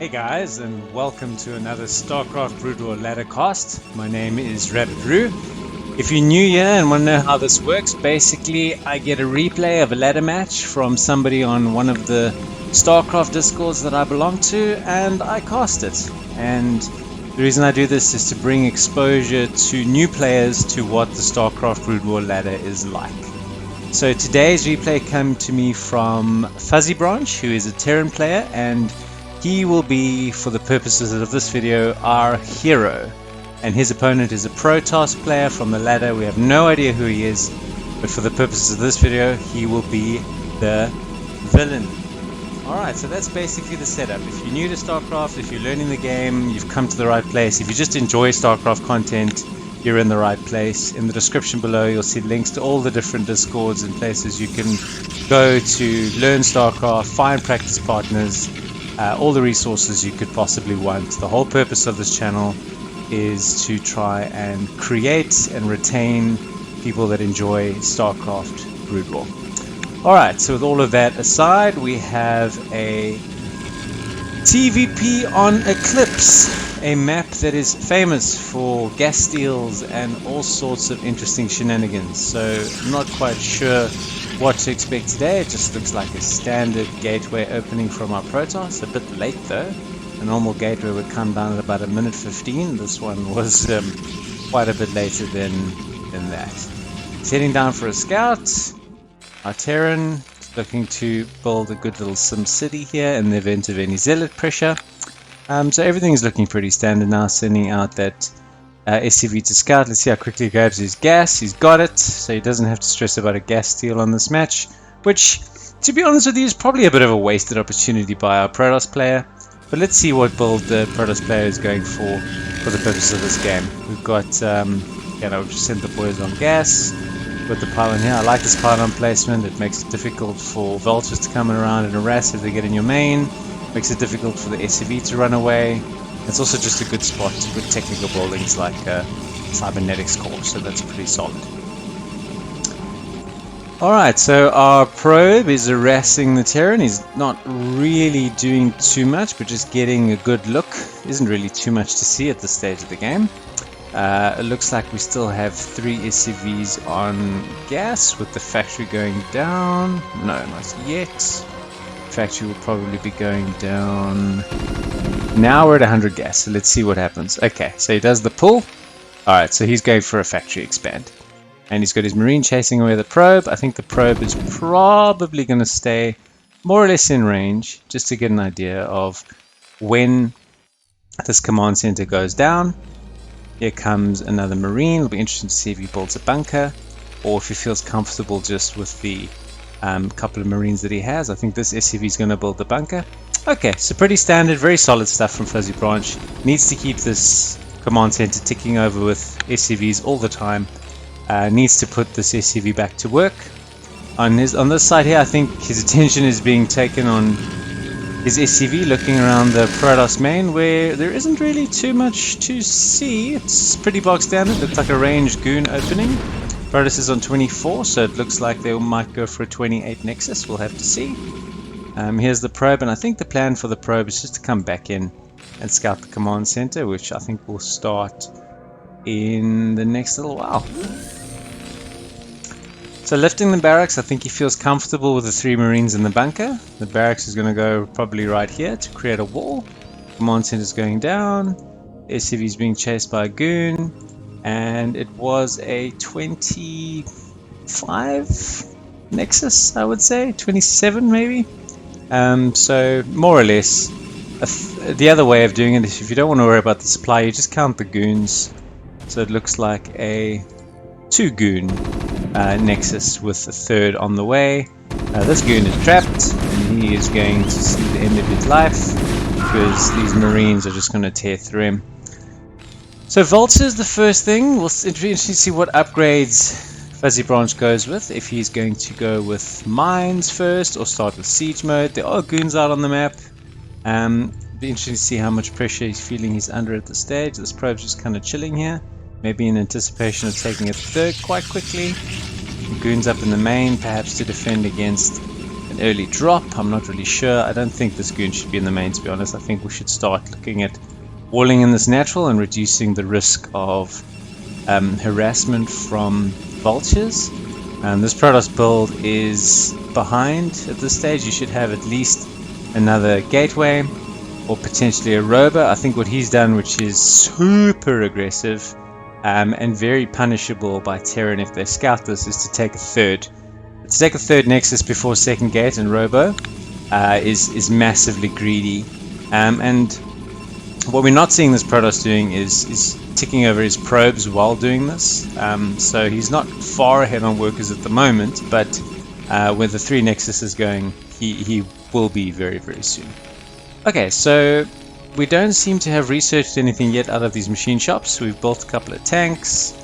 Hey guys, and welcome to another Starcraft Broodwar ladder cast. My name is rapidy. If you're new here and want to know how this works, basically I get a replay of a ladder match from somebody on one of the Starcraft discords that I belong to, and I cast it. And the reason I do this is to bring exposure to new players to what the Starcraft Broodwar ladder is like. So today's replay came to me from Fuzzybranch, who is a Terran player, and he will be, for the purposes of this video, our hero. And his opponent is a Protoss player from the ladder. We have no idea who he is, but for the purposes of this video, he will be the villain. Alright, so that's basically the setup. If you're new to StarCraft, if you're learning the game, you've come to the right place. If you just enjoy StarCraft content, you're in the right place. In the description below, you'll see links to all the different discords and places you can go to learn StarCraft, find practice partners, all the resources you could possibly want. The whole purpose of this channel is to try and create and retain people that enjoy StarCraft Broodwar. Alright, so with all of that aside, we have a TVP on Eclipse, a map that is famous for gas steals and all sorts of interesting shenanigans. So I'm not quite sure what to expect today. It just looks like a standard gateway opening from our Protoss. A bit late though. A normal gateway would come down at about 1:15. This one was quite a bit later than that. He's heading down for a scout. Our Terran looking to build a good little sim city here in the event of any zealot pressure. So everything is looking pretty standard now, sending out that SCV to scout. Let's see how quickly he grabs his gas. He's got it, so he doesn't have to stress about a gas steal on this match, which, to be honest with you, is probably a bit of a wasted opportunity by our Protoss player. But let's see what build the Protoss player is going for the purpose of this game. We've got, we've just sent the boys on gas. With the pylon here, I like this pylon placement. It makes it difficult for vultures to come around and harass if they get in your main. Makes it difficult for the SCV to run away. It's also just a good spot with technical buildings like cybernetics core, so that's pretty solid. Alright, so our probe is harassing the Terran. He's not really doing too much, but just getting a good look. Isn't really too much to see at this stage of the game. It looks like we still have 3 SCVs on gas with the factory going down. No, not yet. Factory will probably be going down. Now we're at 100 gas, so let's see what happens. Okay, so he does the pull. Alright, so he's going for a factory expand. And he's got his marine chasing away the probe. I think the probe is probably going to stay more or less in range, just to get an idea of when this command center goes down. Here comes another marine. It'll be interesting to see if he builds a bunker or if he feels comfortable just with the couple of marines that he has. I think this SCV is going to build the bunker. Okay, so pretty standard, very solid stuff from Fuzzybranch. Needs to keep this command center ticking over with SCVs all the time. Needs to put this SCV back to work. On this side here, I think his attention is being taken on his SCV, looking around the Protoss main, where there isn't really too much to see. It's pretty box standard. Looks like a ranged goon opening. Protoss is on 24, so it looks like they might go for a 28 Nexus. We'll have to see. Here's the probe, and I think the plan for the probe is just to come back in and scout the command center, which I think will start in the next little while. So lifting the barracks, I think he feels comfortable with the 3 marines in the bunker. The barracks is going to go probably right here to create a wall. Command center is going down. SCV is being chased by a goon. And it was a 25 Nexus, I would say. 27 maybe. So more or less. The other way of doing it is if you don't want to worry about the supply, you just count the goons. So it looks like a 2 goon Nexus with a 3rd on the way. This goon is trapped and he is going to see the end of his life because these marines are just going to tear through him. So vultures, the first thing. We'll interesting to see what upgrades Fuzzybranch goes with. If he's going to go with mines first or start with siege mode. There are goons out on the map. Be interesting to see how much pressure he's feeling he's under at this stage. This probe's just kind of chilling here. Maybe in anticipation of taking a 3rd quite quickly. Goons up in the main, perhaps to defend against an early drop. I'm not really sure. I don't think this goon should be in the main, to be honest. I think we should start looking at walling in this natural and reducing the risk of harassment from vultures. This Protoss build is behind at this stage. You should have at least another gateway or potentially a rover. I think what he's done, which is super aggressive and very punishable by Terran if they scout this, is to take a third. To take a third Nexus before second gate and robo is massively greedy. And what we're not seeing this Protoss doing is ticking over his probes while doing this. So he's not far ahead on workers at the moment, but where the 3 Nexus is going, he will be very, very soon. Okay, so we don't seem to have researched anything yet out of these machine shops. We've built a couple of tanks.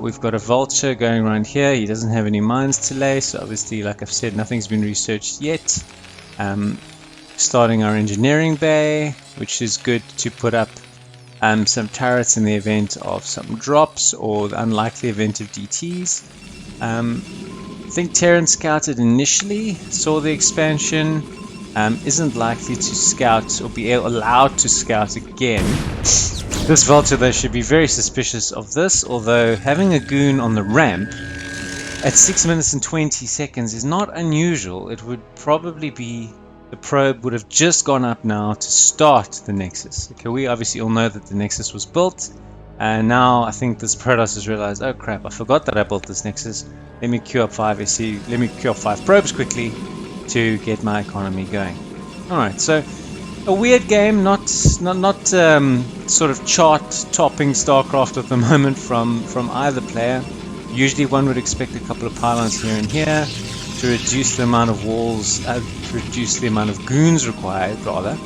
We've got a vulture going around here. He doesn't have any mines to lay, so obviously, like I've said, nothing's been researched yet. Starting our engineering bay, which is good to put up some turrets in the event of some drops or the unlikely event of DTs. I think Terran scouted initially, saw the expansion, isn't likely to scout or be allowed to scout again. This vulture though should be very suspicious of this, although having a goon on the ramp at 6 minutes and 20 seconds is not unusual. It would probably be the probe would have just gone up now to start the Nexus. Okay, we obviously all know that the Nexus was built, and now I think this Protoss has realized, oh crap, I forgot that I built this Nexus. Let me queue up 5 SC, let me queue up 5 probes quickly to get my economy going. Alright, so a weird game, not sort of chart-topping Starcraft at the moment from either player. Usually one would expect a couple of pylons here and here to reduce the amount of walls, to reduce the amount of goons required, rather,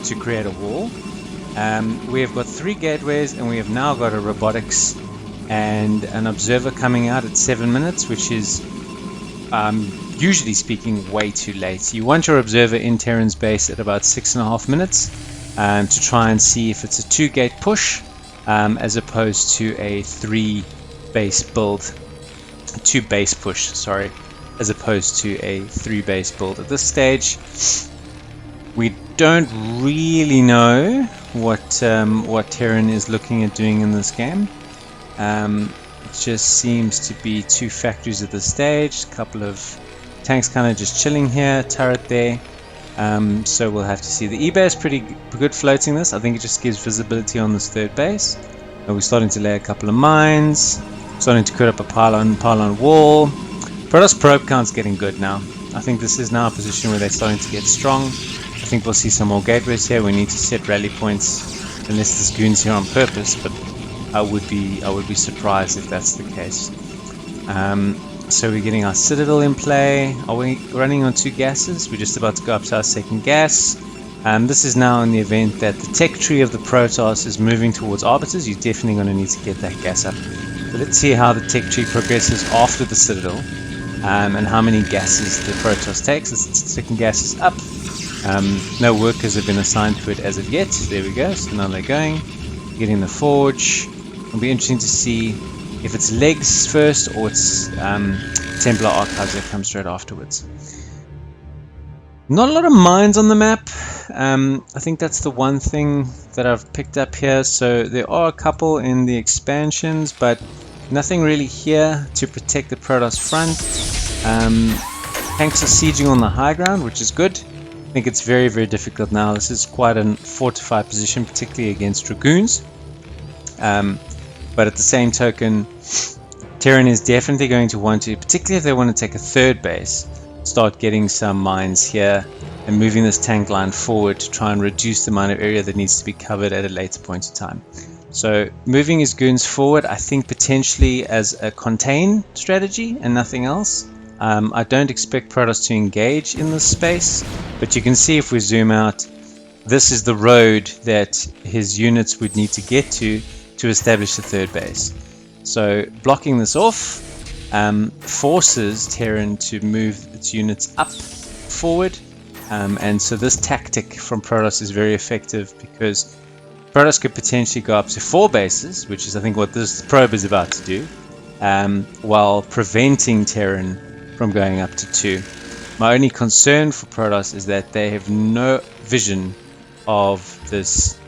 to create a wall. We have got 3 gateways, and we have now got a robotics and an observer coming out at 7 minutes, which is usually speaking way too late. You want your observer in Terran's base at about 6.5 minutes to try and see if it's a 2-gate push as opposed to a 3-base build, 2-base push, sorry, as opposed to a 3-base build. At this stage, we don't really know what Terran is looking at doing in this game. It just seems to be 2 factories at this stage, a couple of tanks kind of just chilling here, turret there. So we'll have to see. The E-base is pretty good floating this. I think it just gives visibility on this 3rd base. And we're starting to lay a couple of mines, starting to create up a pylon wall. Protoss probe count's getting good now. I think this is now a position where they're starting to get strong. I think we'll see some more gateways here. We need to set rally points, unless this goon's here on purpose, but I would be surprised if that's the case. So we're getting our citadel in play. Are we running on 2 gases? We're just about to go up to our 2nd gas. This is now in the event that the tech tree of the Protoss is moving towards arbiters. You're definitely going to need to get that gas up. So let's see how the tech tree progresses after the citadel, and how many gases the Protoss takes. The 2nd gas is up. No workers have been assigned to it as of yet. There we go. So now they're going, getting the forge. It'll be interesting to see if it's legs first or it's Templar archives that come straight afterwards. Not a lot of mines on the map. I think that's the one thing that I've picked up here. So there are a couple in the expansions, but nothing really here to protect the Protoss front. Tanks are sieging on the high ground, which is good. I think it's very, very difficult now. This is quite a fortified position, particularly against Dragoons. But at the same token, Terran is definitely going to want to, particularly if they want to take a 3rd base, start getting some mines here and moving this tank line forward to try and reduce the amount of area that needs to be covered at a later point in time. So moving his goons forward, I think potentially as a contain strategy and nothing else. I don't expect Protoss to engage in this space, but you can see if we zoom out, this is the road that his units would need to get to establish the 3rd base. So blocking this off forces Terran to move its units up forward, and so this tactic from Protoss is very effective because Protoss could potentially go up to 4 bases, which is I think what this probe is about to do, while preventing Terran from going up to 2. My only concern for Protoss is that they have no vision of this.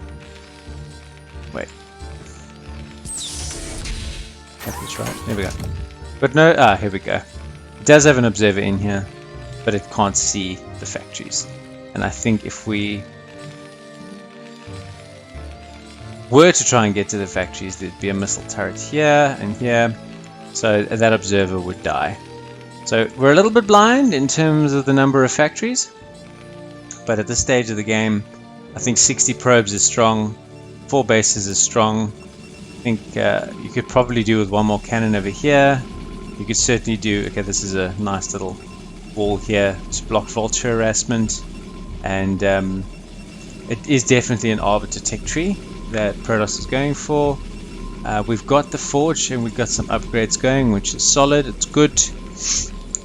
Wait. Have this right? There we go. But no, here we go. It does have an observer in here, but it can't see the factories. And I think if we were to try and get to the factories, there'd be a missile turret here and here, so that observer would die. So we're a little bit blind in terms of the number of factories, but at this stage of the game, I think 60 probes is strong, 4 bases is strong. I think you could probably do with 1 more cannon over here. You could certainly do, okay, this is a nice little wall here to block vulture harassment, and it is definitely an arbiter tech tree that Protoss is going for. We've got the forge and we've got some upgrades going, which is solid, it's good.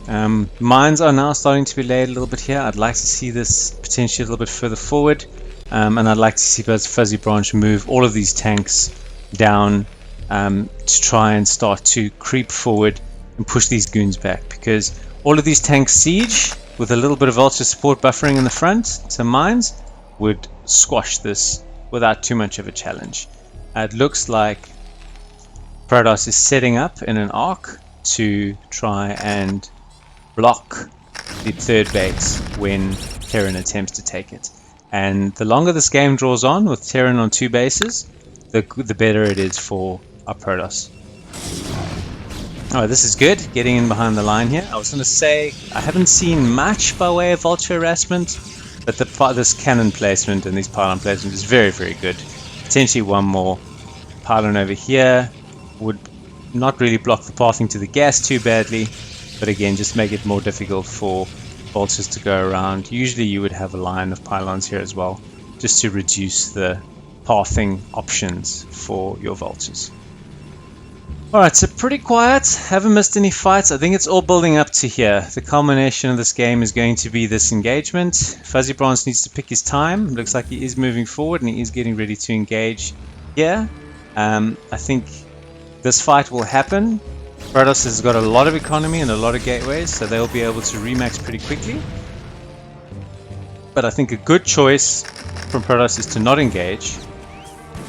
Mines are now starting to be laid a little bit here. I'd like to see this potentially a little bit further forward, and I'd like to see Fuzzybranch move all of these tanks down to try and start to creep forward and push these goons back, because all of these tanks siege with a little bit of vulture support buffering in the front, some mines would squash this without too much of a challenge. It looks like Protoss is setting up in an arc to try and block the third base when Terran attempts to take it. And the longer this game draws on with Terran on 2 bases, the better it is for our Protoss. Oh, this is good, getting in behind the line here. I was going to say, I haven't seen much by way of vulture harassment, but this cannon placement and these pylon placement is very, very good. Potentially 1 more pylon over here would not really block the pathing to the gas too badly, but again, just make it more difficult for vultures to go around. Usually you would have a line of pylons here as well, just to reduce the pathing options for your vultures. Alright, so pretty quiet, haven't missed any fights. I think it's all building up to here. The culmination of this game is going to be this engagement. Fuzzybranch needs to pick his time. Looks like he is moving forward and he is getting ready to engage here. I think this fight will happen. Protoss has got a lot of economy and a lot of gateways, so they'll be able to remax pretty quickly. But I think a good choice from Protoss is to not engage,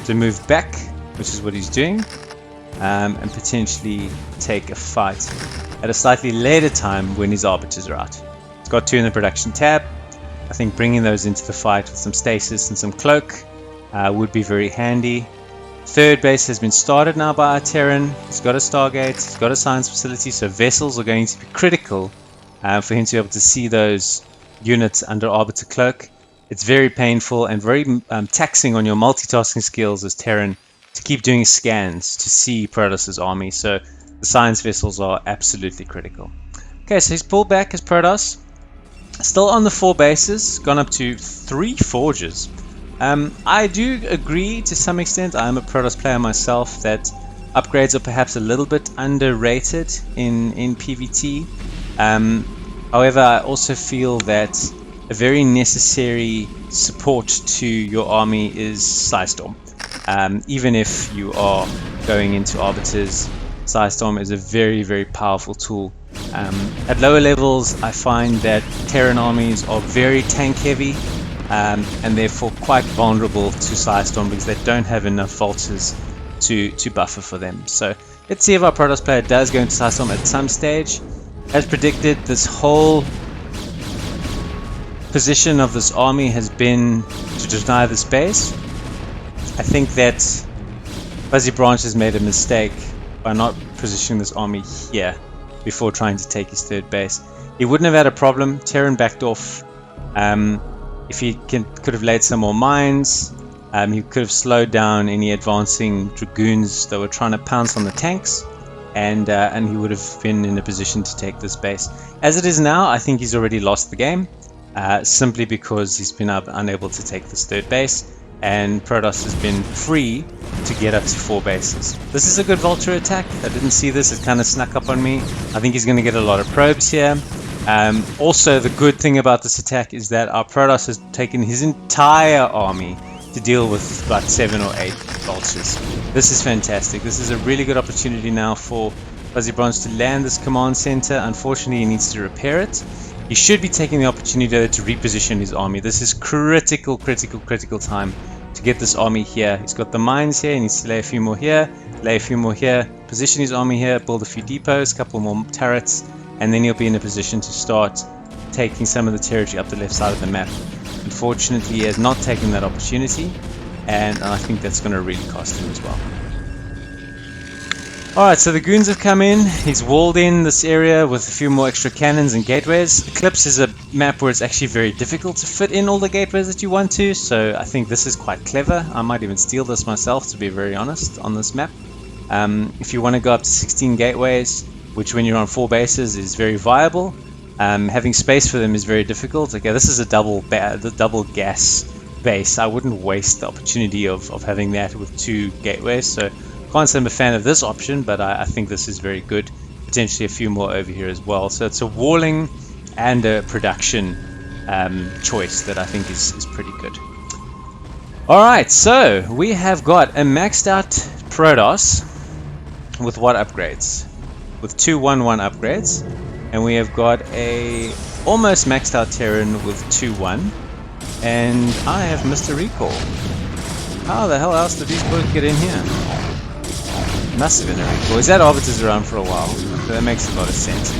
to move back, which is what he's doing. And potentially take a fight at a slightly later time when his arbiters are out. He's got 2 in the production tab. I think bringing those into the fight with some stasis and some cloak would be very handy. Third base has been started now by our Terran. He's got a Stargate, he's got a science facility, so vessels are going to be critical for him to be able to see those units under arbiter cloak. It's very painful and very taxing on your multitasking skills as Terran to keep doing scans to see Protoss's army, so the science vessels are absolutely critical. Okay, so he's pulled back as Protoss, still on the 4 bases, gone up to 3 forges. I do agree to some extent, I'm a Protoss player myself, that upgrades are perhaps a little bit underrated in PvT. However, I also feel that a very necessary support to your army is Psystorm. Even if you are going into arbiters, Psystorm is a very, very powerful tool. At lower levels, I find that Terran armies are very tank heavy and therefore quite vulnerable to Psystorm because they don't have enough vultures to buffer for them. So let's see if our Protoss player does go into Psystorm at some stage. As predicted, this whole position of this army has been to deny the space. I think that Fuzzybranch has made a mistake by not positioning this army here before trying to take his 3rd base. He wouldn't have had a problem. Terran backed off. If he could have laid some more mines, he could have slowed down any advancing dragoons that were trying to pounce on the tanks, and he would have been in a position to take this base. As it is now, I think he's already lost the game, simply because he's been unable to take this 3rd base. And Protoss has been free to get up to 4 bases. This is a good vulture attack. I didn't see this, it kind of snuck up on me. I think he's going to get a lot of probes here. Also, the good thing about this attack is that our Protoss has taken his entire army to deal with about 7 or 8 vultures. This is fantastic. This is a really good opportunity now for Fuzzybranch to land this command center. Unfortunately, he needs to repair it. He should be taking the opportunity though to reposition his army. This is critical time to get this army here. He's got the mines here, he needs to lay a few more here, lay a few more here, position his army here, build a few depots, a couple more turrets, and then he'll be in a position to start taking some of the territory up the left side of the map. Unfortunately, he has not taken that opportunity, and I think that's going to really cost him as well. Alright, so the goons have come in. He's walled in this area with a few more extra cannons and gateways. Eclipse is a map where it's actually very difficult to fit in all the gateways that you want to, so I think this is quite clever. I might even steal this myself, to be very honest, on this map. If you want to go up to 16 gateways, which when you're on 4 bases is very viable, having space for them is very difficult. Okay, this is a double gas base. I wouldn't waste the opportunity of having that with 2 gateways, so can't say I'm a fan of this option, but I think this is very good. Potentially a few more over here as well. So it's a walling and a production choice that I think is pretty good. Alright, so we have got a maxed out Protoss with what upgrades? With 2-1-1 upgrades. And we have got a almost maxed out Terran with 2-1. And I have missed a recall. How the hell else did these both get in here? Must have been a recall. He's had arbiters around for a while, so that makes a lot of sense.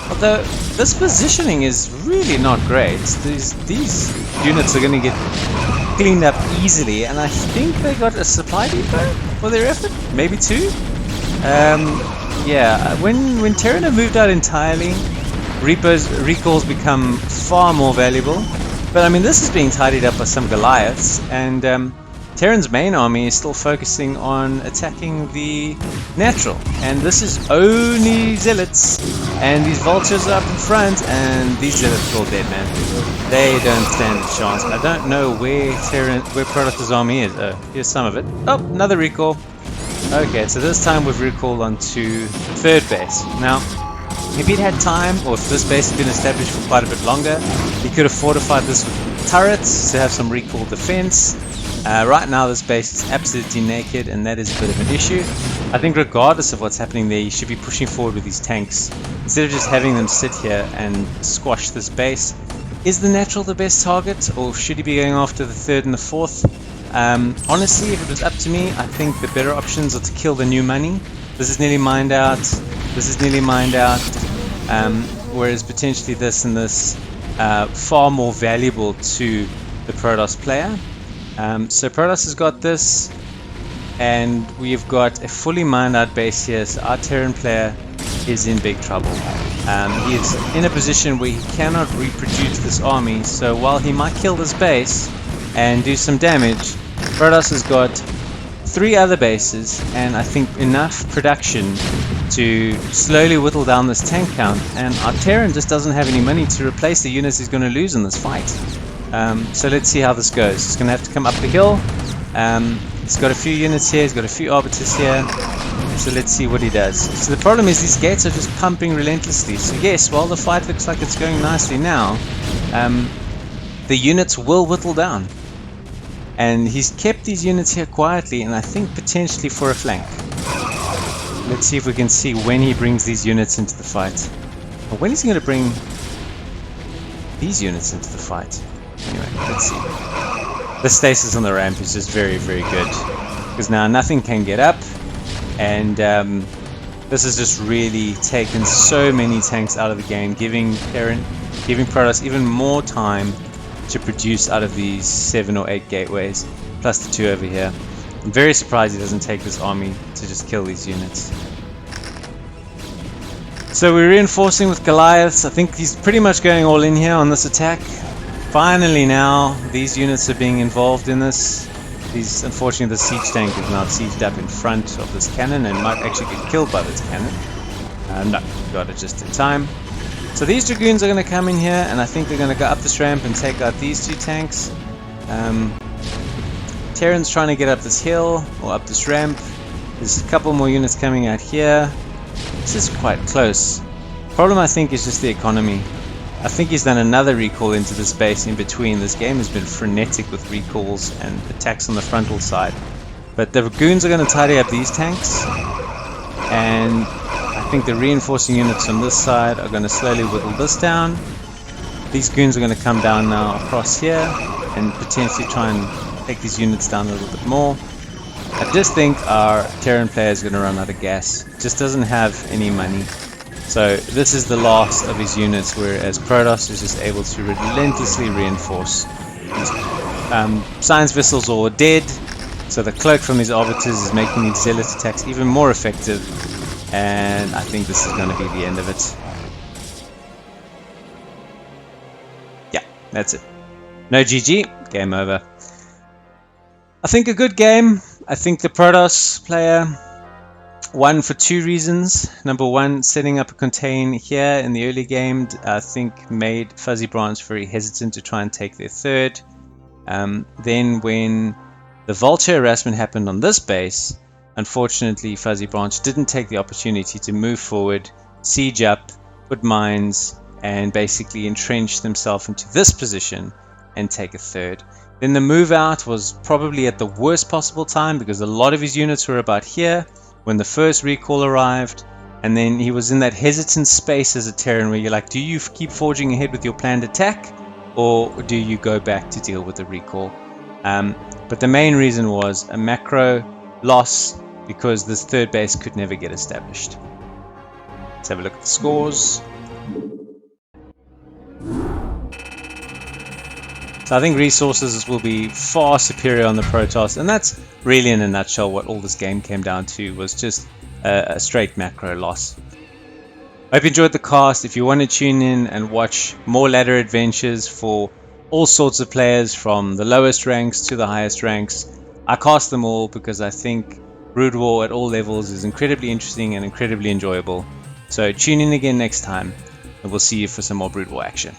Although this positioning is really not great. These units are going to get cleaned up easily, and I think they got a supply depot for their effort, maybe 2. Yeah, when Terran have moved out entirely, recalls become far more valuable. But I mean, this is being tidied up by some Goliaths, and Terran's main army is still focusing on attacking the natural, and this is only zealots, and these vultures are up in front, and these zealots are all dead, man. They don't stand a chance. I don't know where Protoss' army is. Oh, here's some of it. Oh, another recall. Okay, so this time we've recalled onto 3rd base. Now, if he'd had time, or if this base had been established for quite a bit longer, he could have fortified this with turrets to have some recall defense. Right now this base is absolutely naked, and that is a bit of an issue. I think regardless of what's happening there, you should be pushing forward with these tanks instead of just having them sit here and squash this base. Is the natural the best target, or should he be going after the 3rd and the 4th? Honestly, if it was up to me, I think the better options are to kill the new money. This is nearly mined out, this is nearly mined out, whereas potentially this and this far more valuable to the Protoss player. So Protoss has got this, and we've got a fully mined out base here, so our Terran player is in big trouble. He is in a position where he cannot reproduce this army, so while he might kill this base and do some damage, Protoss has got 3 other bases, and I think enough production to slowly whittle down this tank count, and our Terran just doesn't have any money to replace the units he's going to lose in this fight. So let's see how this goes. He's going to have to come up the hill. He's got a few units here, he's got a few arbiters here, so let's see what he does. So the problem is these gates are just pumping relentlessly, so yes, while the fight looks like it's going nicely now, the units will whittle down. And he's kept these units here quietly, and I think potentially for a flank. Let's see if we can see when he brings these units into the fight. Or when is he going to bring these units into the fight? Anyway, let's see. The stasis on the ramp is just very, very good. Because now nothing can get up, and this has just really taken so many tanks out of the game, giving Protoss even more time to produce out of these 7 or 8 gateways, plus the 2 over here. I'm very surprised he doesn't take this army to just kill these units. So we're reinforcing with Goliaths. I think he's pretty much going all in here on this attack. Finally now, these units are being involved in this. Unfortunately, the siege tank is now sieged up in front of this cannon and might actually get killed by this cannon. No, got it just in time. So these Dragoons are going to come in here, and I think they're going to go up this ramp and take out these 2 tanks. Terran's trying to get up this hill, or up this ramp. There's a couple more units coming out here. This is quite close. Problem I think is just the economy. I think he's done another recall into this base in between. This game has been frenetic with recalls and attacks on the frontal side. But the Dragoons are going to tidy up these tanks, and I think the reinforcing units on this side are going to slowly whittle this down. These goons are going to come down now across here and potentially try and take these units down a little bit more. I just think our Terran player is going to run out of gas. Just doesn't have any money. So this is the last of his units, whereas Protoss is just able to relentlessly reinforce. His science vessels are all dead, so the cloak from his arbiters is making these zealot attacks even more effective, and I think this is going to be the end of it. Yeah, that's it. No GG, game over. I think a good game. I think the Protoss player won for two reasons. Number one, setting up a contain here in the early game, I think made Fuzzybranch very hesitant to try and take their third. Then when the vulture harassment happened on this base, unfortunately Fuzzybranch didn't take the opportunity to move forward, siege up, put mines, and basically entrench themselves into this position and take a third. Then the move out was probably at the worst possible time because a lot of his units were about here when the first recall arrived, and then he was in that hesitant space as a Terran where you're like, do you keep forging ahead with your planned attack, or do you go back to deal with the recall? But the main reason was a macro loss because this third base could never get established. Let's have a look at the scores. So I think resources will be far superior on the Protoss, and that's really in a nutshell what all this game came down to, was just a straight macro loss. I hope you enjoyed the cast. If you want to tune in and watch more ladder adventures for all sorts of players from the lowest ranks to the highest ranks, I cast them all because I think Brood War at all levels is incredibly interesting and incredibly enjoyable. So tune in again next time, and we'll see you for some more Brood War action.